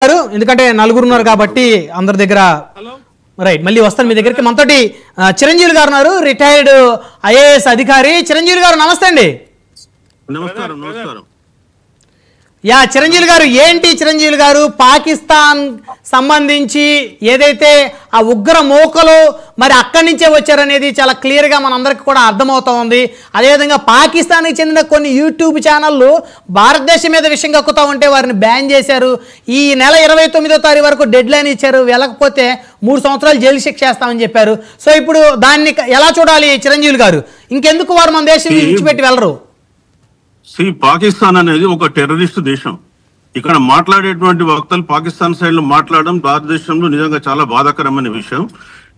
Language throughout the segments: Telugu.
ఎందుకంటే నలుగురు ఉన్నారు కాబట్టి అందరి దగ్గర రైట్ మళ్ళీ వస్తాను మీ దగ్గరికి. మనతోటి చిరంజీవి గారు ఉన్నారు, రిటైర్డ్ ఐఏఎస్ అధికారి. చిరంజీవి గారు నమస్తే అండి. నమస్కారం. యా చిరంజీవి గారు, ఏంటి చిరంజీవి గారు, పాకిస్తాన్ సంబంధించి ఏదైతే ఆ ఉగ్ర మోకలు మరి అక్కడి నుంచే వచ్చారనేది చాలా క్లియర్గా మనందరికీ కూడా అర్థమవుతా ఉంది. అదేవిధంగా పాకిస్తాన్కి చెందిన కొన్ని యూట్యూబ్ ఛానళ్ళు భారతదేశం మీద విషయం కక్కుతా ఉంటే వారిని బ్యాన్ చేశారు. ఈ నెల 29వ తారీఖు వరకు డెడ్ లైన్ ఇచ్చారు, వెళ్ళకపోతే 3 సంవత్సరాలు జైలు శిక్ష చేస్తామని చెప్పారు. సో ఇప్పుడు దాన్ని ఎలా చూడాలి చిరంజీవి గారు? ఇంకెందుకు వారు మన దేశం విడిచిపెట్టి వెళ్ళరు? పాకిస్తాన్ అనేది ఒక టెర్రరిస్ట్ దేశం. ఇక్కడ మాట్లాడేటువంటి వక్తలు పాకిస్తాన్ సైడ్ లో మాట్లాడడం భారతదేశంలో నిజంగా చాలా బాధాకరమైన విషయం.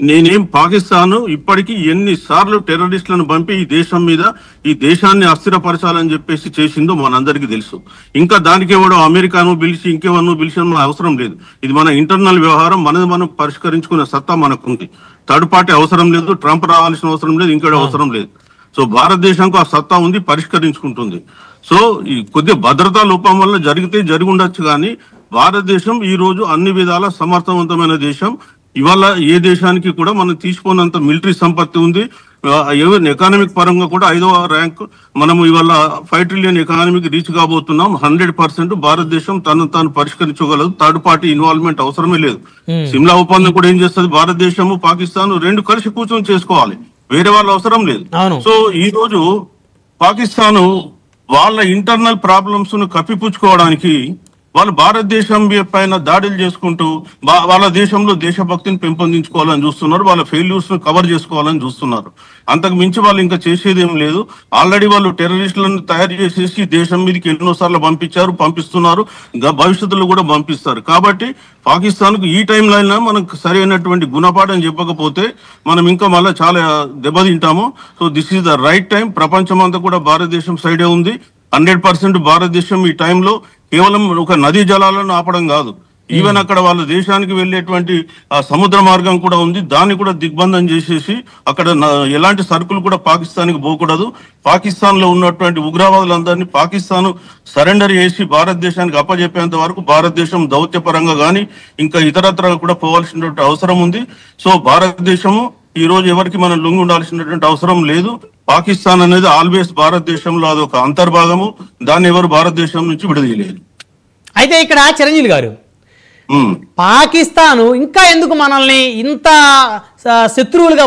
నేనేం పాకిస్తాన్ ఇప్పటికీ ఎన్నిసార్లు టెర్రరిస్టులను పంపి ఈ దేశం మీద ఈ దేశాన్ని అస్థిరపరచాలని చెప్పేసి చేసిందో మనందరికీ తెలుసు. ఇంకా దానికి ఎవడో అమెరికాను పిలిచి ఇంకెవరినో పిలిచిన అవసరం లేదు. ఇది మన ఇంటర్నల్ వ్యవహారం, మనది మనం పరిష్కరించుకునే సత్తా మనకుంది. థర్డ్ పార్టీ అవసరం లేదు, ట్రంప్ రావాల్సిన అవసరం లేదు, ఇంకోటి అవసరం లేదు. సో భారతదేశంకు ఆ సత్తా ఉంది, పరిష్కరించుకుంటుంది. సో ఈ కొద్దిగా భద్రతా లోపం వల్ల జరిగి ఉండొచ్చు, కానీ భారతదేశం ఈ రోజు అన్ని విధాల సమర్థవంతమైన దేశం. ఇవాళ ఏ దేశానికి కూడా మనం తీసుకున్నంత మిలిటరీ సంపత్తి ఉంది. ఎకానమిక్ పరంగా కూడా 5వ ర్యాంక్ మనము ఇవాళ 5 ట్రిలియన్ ఎకానమీకి రీచ్ కాబోతున్నాం. 100% భారతదేశం తాను పరిష్కరించుకోగలదు. థర్డ్ పార్టీ ఇన్వాల్వ్మెంట్ అవసరమే లేదు. సిమ్లా ఒప్పందం కూడా ఏం చేస్తుంది, భారతదేశము పాకిస్తాన్ రెండు కలిసి కూర్చొని చేసుకోవాలి, వేరే వాళ్ళ అవసరం లేదు. సో ఈ రోజు పాకిస్తాన్ వాళ్ళ ఇంటర్నల్ ప్రాబ్లమ్స్ ను కప్పిపుచ్చుకోవడానికి వాళ్ళు భారతదేశం పైన దాడులు చేసుకుంటూ వాళ్ళ దేశంలో దేశభక్తిని పెంపొందించుకోవాలని చూస్తున్నారు, వాళ్ళ ఫెయిల్యూర్స్ ను కవర్ చేసుకోవాలని చూస్తున్నారు. అంతకు మించి వాళ్ళు ఇంకా చేసేది ఏం లేదు. ఆల్రెడీ వాళ్ళు టెర్రరిస్టులను తయారు చేసేసి దేశం మీదకి ఎన్నోసార్లు పంపిస్తున్నారు, భవిష్యత్తులో కూడా పంపిస్తారు. కాబట్టి పాకిస్తాన్ కు ఈ టైంలో అయినా మనకు సరైనటువంటి గుణపాఠం చెప్పకపోతే మనం ఇంకా మళ్ళీ చాలా దెబ్బతింటాము. So this is the right time. ప్రపంచం అంతా కూడా భారతదేశం సైడే ఉంది. 100% భారతదేశం ఈ టైంలో కేవలం ఒక నదీ జలాలను ఆపడం కాదు, ఈవెన్ అక్కడ వాళ్ళ దేశానికి వెళ్ళేటువంటి ఆ సముద్ర మార్గం కూడా ఉంది, దాన్ని కూడా దిగ్బంధం చేసేసి అక్కడ ఎలాంటి సరుకులు కూడా పాకిస్తాన్కి పోకూడదు. పాకిస్తాన్ లో ఉన్నటువంటి ఉగ్రవాదులందరినీ పాకిస్తాన్ సరెండర్ చేసి భారతదేశానికి అప్పజెప్పేంత వరకు భారతదేశం దౌత్యపరంగా కానీ ఇంకా ఇతరత్ర కూడా పోవాల్సినటువంటి అవసరం ఉంది. సో భారతదేశము ఈ రోజు ఎవరికి మనం లొంగి ఉండాల్సినటువంటి అవసరం లేదు. పాకిస్తాన్ అనేది ఆల్వేస్ భారతదేశంలో అదొక అంతర్భాగము, దాన్ని ఎవరు భారతదేశం నుంచి విడదీయలేదు. అయితే ఇక్కడ చిరంజీవి గారు, పాకిస్తాను ఇంకా ఎందుకు మనల్ని ఇంత శత్రువులుగా